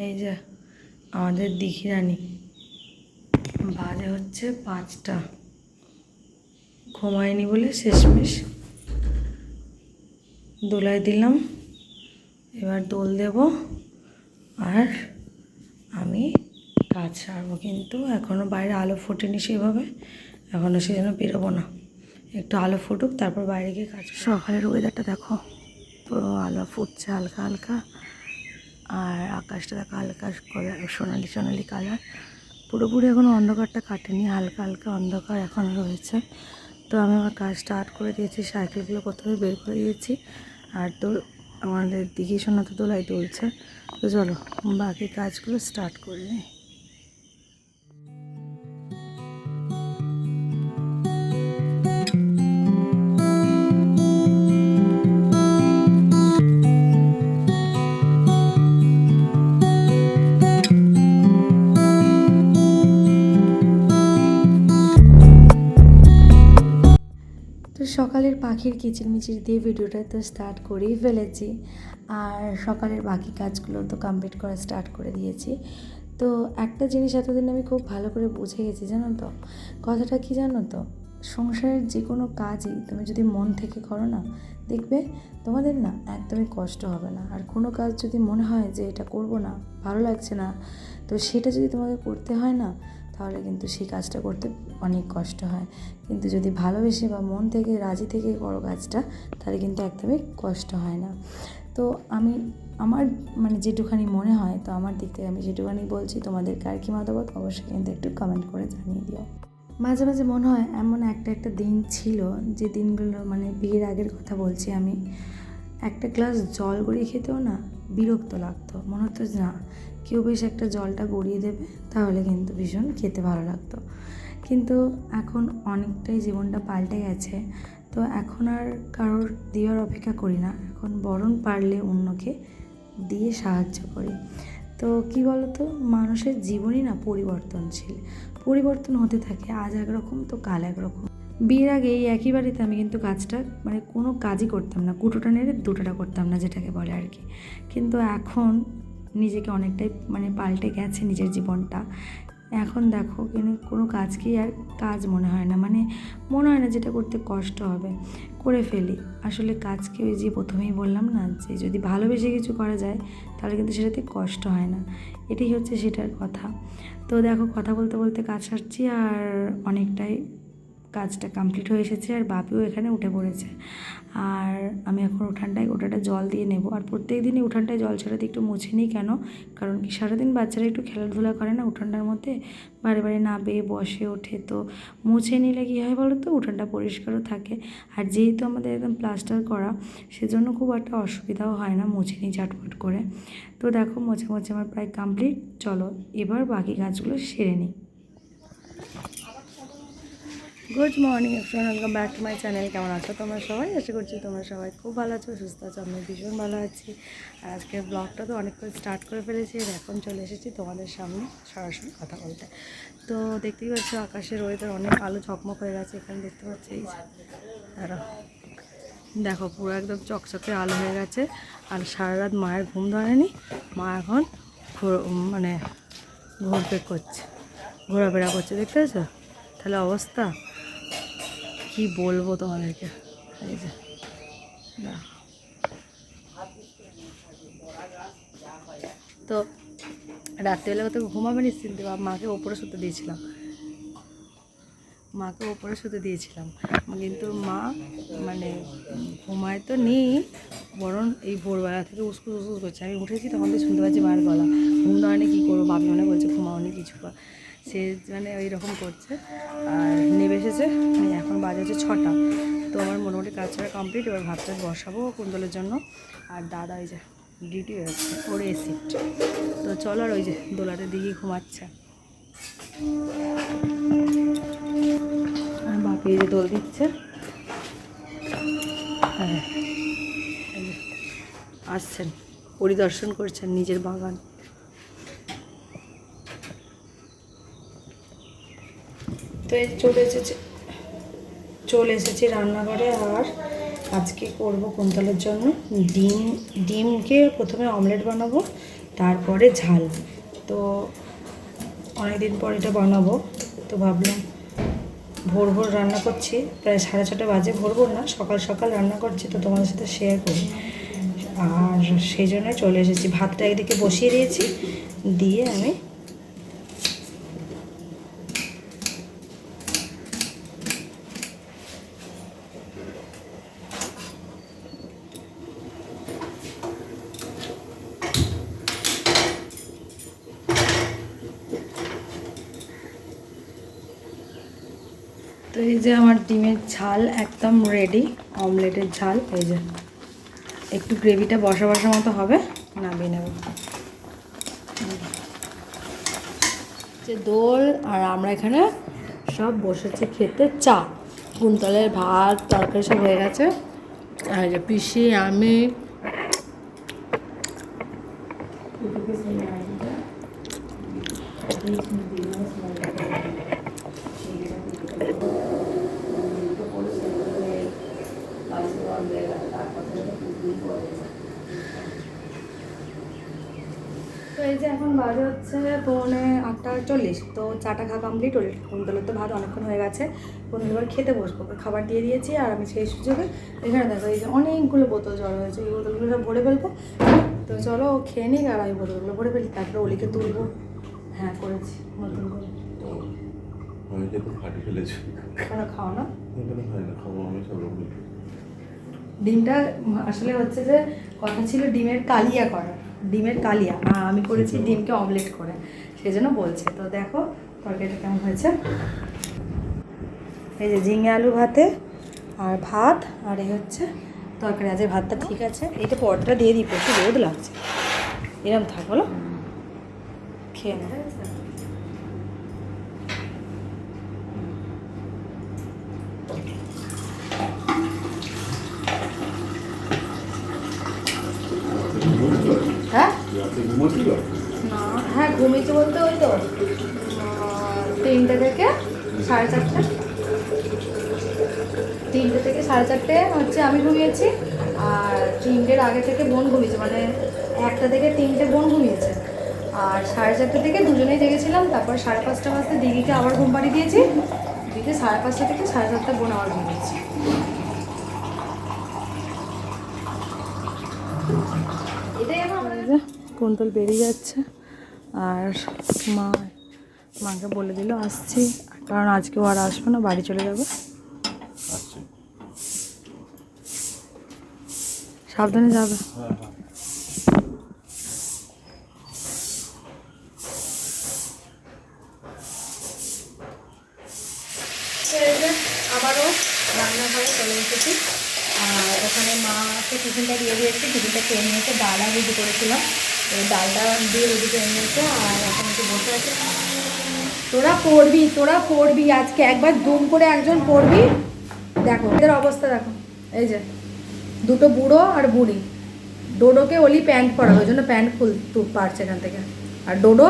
এই যে আমাদের দিঘি রানী, বাজে হচ্ছে 5টা। ঘুমায়নি বলে শেষমেশ দোলায় দিলাম। এবার দোল দেব আর আমি কাজ সারবো, কিন্তু এখনও বাইরে আলো ফোটেনি সেভাবে, এখনও সেজন্য বেরোবো না। একটু আলো ফুটুক তারপর বাইরে গিয়ে কাজ। সকালের ওয়েদারটা দেখো, পুরো আলো ফুটছে হালকা হালকা, আর আকাশটা দেখো হালকা সোনালি সোনালি কালার। পুরোপুরি এখনও অন্ধকারটা কাটেনি, হালকা হালকা অন্ধকার এখন রয়েছে। তো আমি আমার কাজ স্টার্ট করে দিয়েছি, সাইকেলগুলো কোথাও বের করে দিয়েছি, আর আমাদের দিঘি সোনা তো দোলাই তুলছে। তো চলো বাকি কাজগুলো স্টার্ট করে নিই। তো সকালের পাখির কিচিরমিচির দিয়ে ভিডিওটা তো স্টার্ট করেই ফেলেছি, আর সকালের বাকি কাজগুলো তো কমপ্লিট করা স্টার্ট করে দিয়েছি। তো একটা জিনিস এতদিন আমি খুব ভালো করে বুঝে গেছি, জানো তো কথাটা কি জানো তো, সংসারের যে কোনো কাজই তুমি যদি মন থেকে করো না, দেখবে তোমাদের না একদমই কষ্ট হবে না। আর কোনো কাজ যদি মনে হয় যে এটা করব না, ভালো লাগছে না, তো সেটা যদি তোমাকে করতে হয় না, তাহলে কিন্তু সেই কাজটা করতে অনেক কষ্ট হয়। কিন্তু যদি ভালোবেসে বা মন থেকে রাজি থেকে করো কাজটা, তাহলে কিন্তু একদমই কষ্ট হয় না। তো আমার মানে যেটুখানি মনে হয়, তো আমার দিক থেকে আমি যেটুখানি বলছি, তোমাদের কার কী মতামত অবশ্যই কিন্তু একটু কমেন্ট করে জানিয়ে দিও। মাঝে মাঝে মনে হয় এমন একটা দিন ছিল, যে দিনগুলো মানে বিয়ের আগের কথা বলছি আমি, একটা গ্লাস জল গড়িয়ে খেতেও না বিরক্ত লাগতো, মনে হতো না কেউ বেশ একটা জলটা গড়িয়ে দেবে, তাহলে কিন্তু ভীষণ খেতে ভালো লাগতো। কিন্তু এখন অনেকটাই জীবনটা পাল্টে গেছে, তো এখন আর কারোর দেওয়ার অপেক্ষা করি না, এখন বরং পারলে অন্যকে দিয়ে সাহায্য করি। তো কী বলতো, মানুষের জীবনই না পরিবর্তনশীল, পরিবর্তন হতে থাকে, আজ একরকম তো কাল একরকম। বিয়ের আগে এই একই বাড়িতে আমি কিন্তু কাজটা মানে কোনো কাজই করতাম না, কুটোটা নেড়ে দুটোটা করতাম না, যেটাকে বলে আর কি। কিন্তু এখন নিজেকে অনেকটাই মানে পাল্টে গেছে নিজের জীবনটা। এখন দেখো কিন্তু কোনো কাজকেই আর কাজ মনে হয় না, মানে মনে হয় না যেটা করতে কষ্ট হবে, করে ফেলি। আসলে কাজকে ওই যে প্রথমেই বললাম না, যে যদি ভালোবেসে কিছু করা যায় তাহলে কিন্তু সেটাতে কষ্ট হয় না, এটাই হচ্ছে সেটার কথা। তো দেখো কথা বলতে বলতে কাজ সারছি, আর অনেকটাই কাজটা কমপ্লিট হয়ে এসেছে, আর বাপিও এখানে উঠে পড়েছে। আর আমি এখন ওটাটা জল দিয়ে নেব, আর প্রত্যেক দিনই উঠানটায় জল ছড়াতে একটু মুছে নিই। কেন? কারণ কি সারাদিন বাচ্চারা একটু খেলাধুলা করে না উঠানটার মধ্যে, বারে বারে নাবে বসে ওঠে, তো মুছে নিলে কী হয় বলো তো, উঠানটা পরিষ্কারও থাকে। আর যেহেতু আমাদের একদম প্লাস্টার করা, সেজন্য খুব একটা অসুবিধাও হয় না, মুছে নিই ঝটপট করে। তো দেখো মোছে মোছে আমার প্রায় কমপ্লিট। চলো এবার বাকি কাজগুলো সেরে নিই। Good morning everyone, welcome back to my channel. কেমন আছো তোমরা সবাই? আশা করছি তোমরা সবাই খুব ভালো আছো, সুস্থ আছো, আমি ভীষণ ভালো আছি। আর আজকের ব্লগটা তো অনেকক্ষণ স্টার্ট করে ফেলেছি, আর এখন চলে এসেছি তোমাদের সামনে সরাসরি কথা বলতে। তো দেখতেই পাচ্ছ আকাশের ওয়েদার অনেক আলো ঝকমক হয়ে গেছে, এখানে দেখতে পাচ্ছি এই দেখো পুরো একদম চকচকে আলো হয়ে গেছে। আর সারা রাত মায়ের ঘুম ধরেনি, মা এখন মানে ঘোরাফেরা করছে, দেখতে পাচ্ছ তাহলে অবস্থা কি বলবো তোমাদেরকে। এই যে তো রাত্রিবেলা তো ঘুমাবে নিশ্চিন্তে, মাকে ওপরে শুতে দিয়েছিলাম, কিন্তু মা মানে ঘুমায় তো নেই, বরং এই ভোরবেলা থেকে উসকুস উসকুস করছে। আমি উঠেছি তখন তো শুনতে পাচ্ছি মায়ের গলা, ঘুম ধরেনি কী করবো, বাপি মনে বলছে ঘুমাওনি কিছু, সে মানে ওই রকম করছে। আর নেবে এসেছে, এখন বাজে হচ্ছে 6টা। তো আমার মোটামুটি কাজ ছাড়া কমপ্লিট। এবার ভাতটা বসাবো কুন্দলের জন্য। আর দাদা ওই যে ডিউটি হয়েছে, ওর শিফট। তো চলো, আর ওই যে দোলাতে দিকে ঘুমাচ্ছে, আর বাপি যে দোল দিচ্ছে। হ্যাঁ আসছেন, পরিদর্শন করছেন নিজের বাগান। তো এই চলে এসেছি রান্নাঘরে। আর আজকে করব কুন্তলের জন্য ডিমকে প্রথমে অমলেট বানাবো, তারপরে ঝাল। তো অনেকদিন পর এটা বানাবো, তো ভাবলাম ভোর ভোর রান্না করছি, প্রায় 6:30 বাজে, ভোর ভোর না, সকাল সকাল রান্না করছি, তো তোমাদের সাথে শেয়ার করি। আর সেই জন্য চলে এসেছি, ভাতটা একদিকে বসিয়ে দিয়েছি, দিয়ে আমি তো এই যে আমার ডিমের ঝাল একদম রেডি, অমলেটের ঝাল। এই যে একটু গ্রেভিটা বসা বসা মতো হবে, নামিয়ে নেব। যে দোল আর আমরা এখানে সব বসেছি খেতে চা। কুন্তলের ভাত তরকারি সব হয়ে গেছে, আর যে পিসি আমি তো এই যে এখন বাজে হচ্ছে 7:40, তো চাটা খাওয়া কমপ্লিট। কুন্তলের তো ভাত অনেকক্ষণ হয়ে গেছে, কুন্তল এবার খেতে বসবো, খাবার দিয়ে দিয়েছি। আর আমি সেই সুযোগে এখানে দেখো এই যে অনেকগুলো বোতল জড়ো হয়েছে, এই বোতলগুলো সব ভরে ফেলবো। তো চলো খেয়ে নিক, আর আমি বোতলগুলো ভরে ফেলি, তারপরে ওলিকে তুলবো। হ্যাঁ করেছি নতুন করে। কেন খাও না? ডিমটা আসলে হচ্ছে যে কথা ছিল ডিমের কালিয়া করা, ডিমের কালিয়া, আর আমি করেছি ডিমকে অমলেট করে, সেই জন্য বলছে। তো দেখো তরকারিটা কেমন হয়েছে। এই যে ঝিঙে আলু ভাতে আর ভাত, আর এই হচ্ছে তরকারি। আজকে ভাতটা ঠিক আছে, এইটা পরোটাটা দিয়ে দিই, প্রচুর রোদ লাগছে। এরম থাক, বলো, খেয়ে না। হ্যাঁ না, হ্যাঁ ঘুমিয়েছি বলতে ওই তো 3টে থেকে 4:30, 3টে থেকে 4:30 হচ্ছে আমি ঘুমিয়েছি। আর 3টের আগে থেকে বোন ঘুমিয়েছে, মানে 1টা থেকে 3টে বোন ঘুমিয়েছে। আর 4:30 থেকে দুজনেই জেগেছিলাম। তারপর 5:30 বাজতে দিদিকে আবার ঘুম পাড়িয়ে দিয়েছি, দিদি 5:30 থেকে 7:30 বোন আবার ঘুমিয়েছে। এটাই আমার কুন্তল বেরিয়ে যাচ্ছে, আর মাকে বলে দিল আসছি, কারণ আজকেও আর আসবো না, বাড়ি চলে যাবে। সাবধানে যাবে। আবারও রান্নাঘরে চলে এসেছি, আর ওখানে মাকে টিফিনটা দিয়ে দিয়েছি, টিফিনটা খেয়ে নিয়েছে। ডাল আর রুটি করেছিলাম, ডালটা দিয়ে রুটি খেয়ে নিয়েছে। আর এখন একটু বসে আছে। তোরা পড়বি আজকে, একবার দুম করে একজন পড়বি। দেখো এদের অবস্থা দেখো, এই যে দুটো বুড়ো আর বুড়ি। ডোডোকে ওলি প্যান্ট পরাবে, ওই জন্য প্যান্ট পারছে এখান থেকে। আর ডোডো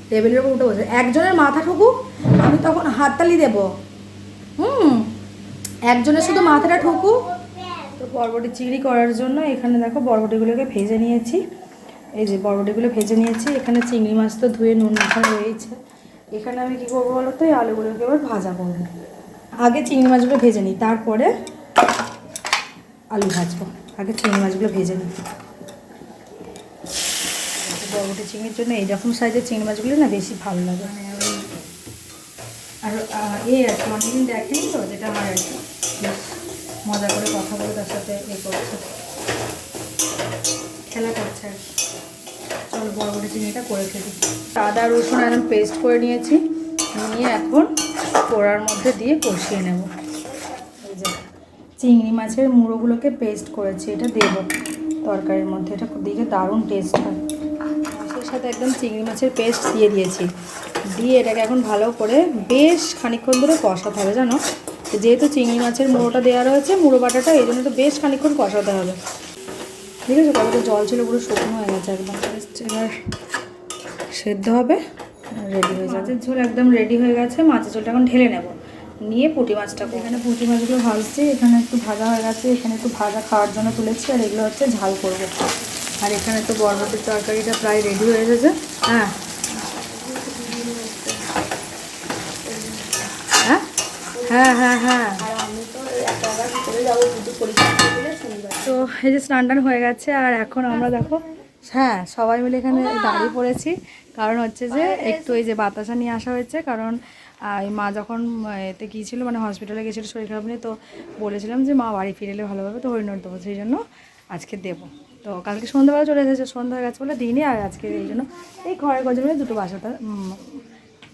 টেবিলের উপর উঠে বসে, একজনের মাথা ঠুকুক, আমি তখন হাততালি দেবো। একজনের শুধু মাথাটা ঠুকুক। তো বরবটি চিংড়ি করার জন্য এখানে দেখো বরবটিগুলোকে ভেজে নিয়েছি। এই যে বরবটিগুলো ভেজে নিয়েছি। এখানে চিংড়ি মাছ তো ধুয়ে নুন মাখানো রয়েছে। এখানে আমি কী করবো বলো তো, এই আলুগুলোকে এবার ভাজা করবো। আগে চিংড়ি মাছগুলো ভেজে নিই, তারপরে আলু ভাজবো। আগে চিংড়ি মাছগুলো ভেজে নিই। বরবটি চিংড়ির জন্য এইরকম সাইজের চিংড়ি মাছগুলো না বেশি ভালো লাগে। মানে আর এই আর কি অনেকদিন দেখেনি তো, যেটা আমার আর কি বেশ মজা করে কথা বলে তার সাথে করছে, খেলা করছে আর কি। চলো বরবটি চিংড়িটা করে ফেলি। আদা রসুন একদম পেস্ট করে নিয়েছি, নিয়ে এখন পোড়ার মধ্যে দিয়ে কষিয়ে নেব। এই যে চিংড়ি মাছের মুড়োগুলোকে পেস্ট করেছি, এটা দেবো তরকারির মধ্যে, এটা দিকে দারুণ টেস্ট হয়। মাছের সাথে একদম চিংড়ি মাছের পেস্ট দিয়ে দিয়েছি, দিয়ে এটাকে এখন ভালো করে বেশ খানিকক্ষণ ধরে কষাতে হবে। জানো যেহেতু চিংড়ি মাছের মুড়োটা দেওয়া রয়েছে, মুড়ো বাটাটা, এই জন্য তো বেশ খানিকক্ষণ কষাতে হবে। ঠিক আছে, কতটা জল ছিল পুরো শুকনো হয়ে গেছে একদম। এবার সেদ্ধ হবে, রেডি হয়ে যাবে। মাছের ঝোল একদম রেডি হয়ে গেছে। মাছের ঝোলটা এখন ঢেলে নেব, নিয়ে পুঁটি মাছটা, এখানে পুঁটি মাছগুলো ভাজছি। এখানে একটু ভাজা হয়ে গেছে, এখানে একটু ভাজা খাওয়ার জন্য তুলেছি, আর এগুলো হচ্ছে ঝাল করবো। আর এখানে তো বরবটির তরকারিটা প্রায় রেডি হয়ে গেছে। হ্যাঁ হ্যাঁ হ্যাঁ হ্যাঁ তো এই যে স্নান টান হয়ে গেছে। আর এখন আমরা দেখো হ্যাঁ সবাই মিলে এখানে দাঁড়িয়ে পড়েছি, কারণ হচ্ছে যে একটু এই যে বাতাসা নিয়ে আসা হয়েছে। কারণ এই মা যখন এতে গিয়েছিলো মানে হসপিটালে গিয়েছিলো শরীর খারাপ নিয়ে, তো বলেছিলাম যে মা বাড়ি ফিরে এলে ভালোভাবে, তো হরিণর দেবো, সেই জন্য আজকে দেবো। তো কালকে সন্ধ্যাবেলা চলে এসেছে, সন্ধ্যা হয়ে গেছে বলে দিইনি। আর আজকে এই জন্য এই ঘরের গজল মিলে দুটো বাসাটা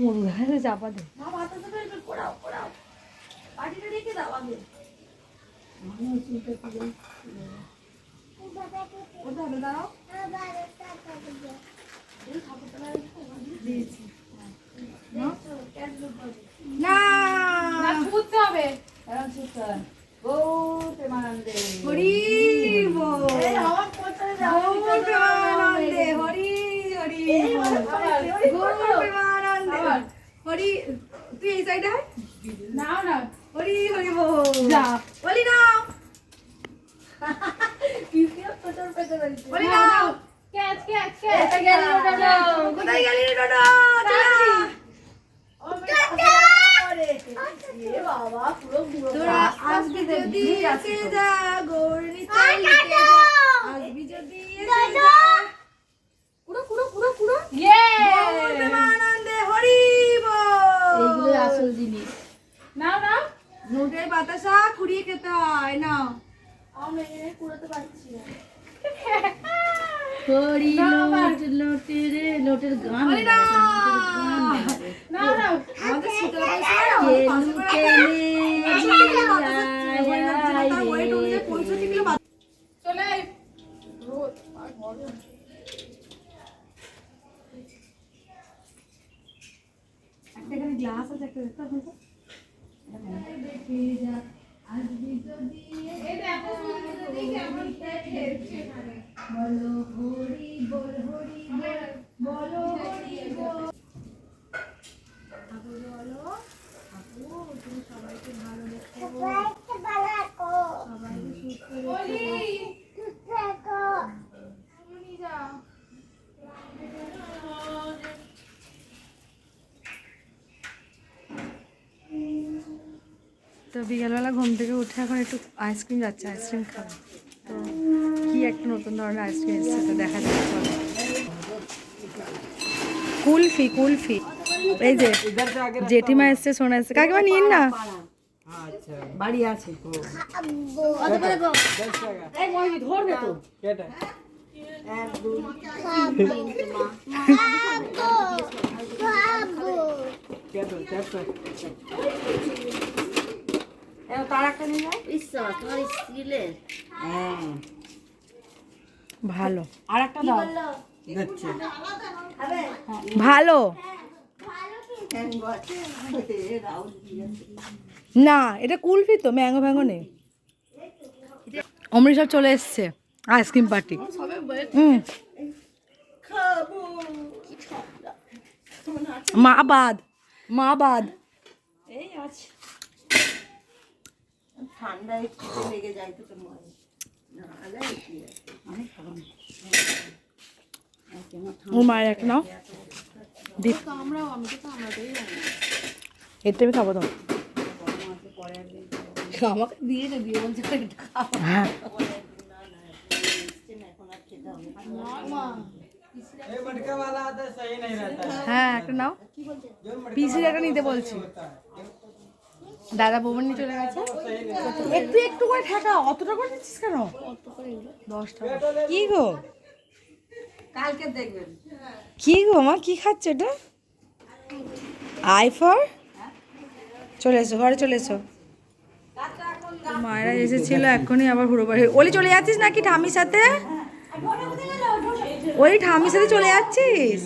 মুরগি চাপা দেয়। হরি তুই এই সাইডে নাও না, হরি হরি বল যা বলি নাও বলি নাও ক্যাচ ক্যাচ ক্যাচ গেলি ডডো, কোথায় গেলি ডডো? তোরা আসবি যদি এসে যা, গৌরনীতে লিখে যা, আসবি যদি এসে যা, কুড়ো কুড়ো কুড়ো কুড়ো আনন্দে হরি বল। এইগুলো আসল জিনিস। নাও নাও নোটের বাতাসা কুড়িয়ে খেতে হয়। নাও আমি কুড়াতে পারছি না। হরি নোট নোটের নোটের গান নাও নাও আমাদের শীতল চলে একটা গ্লাস আছে, একটা দেখতে হবে। বলো হরি বল হরি বল বলো হরি বল। ঠাকুর বলো ঠাকুর তুমি সবাইকে ভালো রেখো, সবাইকে সুস্থ রেখো। তো বিকেলবেলা ঘুম থেকে উঠে এখন একটু আইসক্রিম যাচ্ছে, আইসক্রিম খাবো। তো কি একটা নতুন ধরনের আইসক্রিম এসেছে, তো দেখা যাচ্ছে। চলো কুলফি কুলফি, এই যে জেঠিমা এসছে, সোনা এসছে, কাকিমা নিন না বাড়ি আছে। ভালো আর একটা দাও ভালো না, এটা কুলফি তো, ম্যাঙ্গো ফ্যাঙ্গো নেই। অমৃত সব চলে এসছে আইসক্রিম পার্টি। মা বাদ মা বাদ এই আছে ঠান্ডা একটু লেগে যায় তো তোমার ও মায়ের এক নাও এর আমি খাবো তো আমাকে দিয়ে দিয়ে বলছে হ্যাঁ হ্যাঁ একটা নাও, পিসির একটা নিতে বলছি। দাদা বৌমন নিয়ে চলে গেছে, একটু একটু করে ঠেকা, অতটা করে নিচ্ছিস কেন? 10 টাকা কি গো, কালকে দেখবেন। কি গো মা কি খাচ্ছে এটা? আইফর চলে এসো, ঘরে চলে এসো। মায়েরা এসেছিল এখনই, আবার হুড়ো বাড়ি। ওলি চলে যাচ্ছিস নাকি ঠামির সাথে? ওই ঠামির সাথে চলে যাচ্ছিস?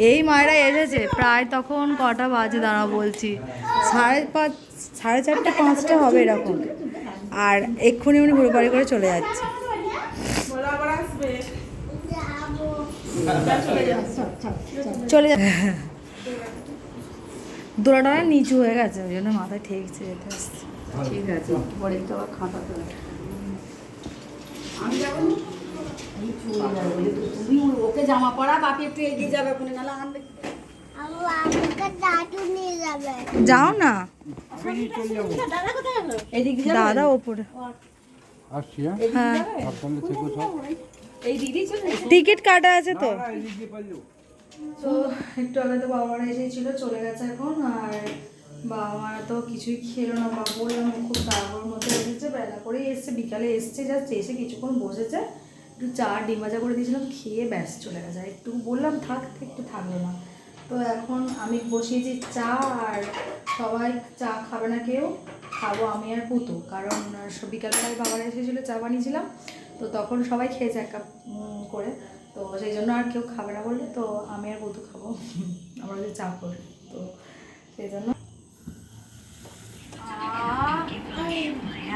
এই মায়েরা এসেছে প্রায় তখন কটা বাজে দাঁড়া বলছি, 5:30 4:30 5টা হবে এরকম। আর এক্ষুনি উনি হুড়ো বাড়ি করে চলে যাচ্ছে। চলে যাচ্ছে দোলাটা নিচু হয়ে গেছে, ওই জন্য মাথায় ঠেকছে যেতে আসছে। ঠিক আছে পরে একটু আবার খাতা এই চলে যাবে বলে তো তুমি ওকে জামা পরা, বাপি একটু এগিয়ে যাবে ওখানে, নাহলে আনবে। যাও না দাদা কোথায় গেল? এদিকে যাবে? দাদা ওপরে। আসছি হ্যাঁ এদিকে যাবে? সাবধানে থেকো সব এই দিদি চলে গেছে। টিকিট কাটা আছে তো। না এদিক দিয়ে পারলেও তো একটু আগে তো বাবা মারা এসেছিল, চলে গেছে এখন। আর বাবা মারা তো কিছুই খেলো না, বাবা বললাম খুব তাড়াহুড়োর মধ্যে এসেছে, বেলা করেই এসছে, বিকালে এসছে, জাস্ট এসে কিছুক্ষণ বসেছে, একটু চা ডিম ভাজা করে দিয়েছিলাম, খেয়ে ব্যাস চলে গেছে। আর একটু বললাম থাক, একটু থাকলো না। তো এখন আমি বসিয়েছি চা, আর সবাই চা খাবে না কেউ, খাবো আমি আর পুতু, কারণ বিকালবেলায় বাবারা এসেছিলো, চা বানিয়েছিলাম, তো তখন সবাই খেয়েছে এক কাপ করে, তো সেই জন্য আর কেউ খাবে না বললে, তো আমি আর পুতু খাবো, আমরা যে চা করি, তো সেই জন্য।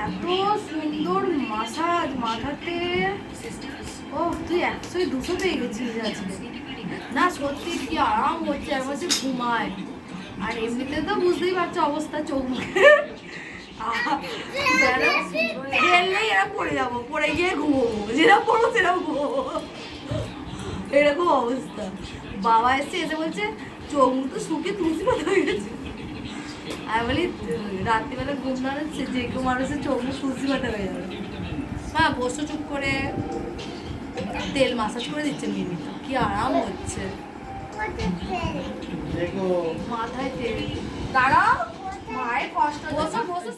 এত সুন্দর মাসাজ মাথাতে, ও তুই 100-200 পেয়ে গেছিস আজকে। না সত্যি কি আরাম হচ্ছে, আমার যে ঘুমায়। আর এমনিতে তো বুঝতেই পারছো অবস্থা, চোখ মুখে খেললেই এরা পড়ে যাবো, পড়ে গিয়ে ঘুমোবো, যেরকম পড়বো সেরকম ঘুমোবো, এরকম অবস্থা। বাবা এসে এসে বলছে চোখ মুখ তো শুকিয়ে তুলসী পাতা হয়ে গেছে। আমি বলি রাত্রিবেলা ঘুম না হচ্ছে, যে কেউ মানুষের চোখ মুখ তুলসী পাতা হয়ে যাবে। হ্যাঁ বসো চুপ করে, তেল মাসাজ করে দিচ্ছে মিমি, কি আরাম হচ্ছে মাথায় তেল। দাঁড়াও, মায়ের কষ্ট, বসো বসো।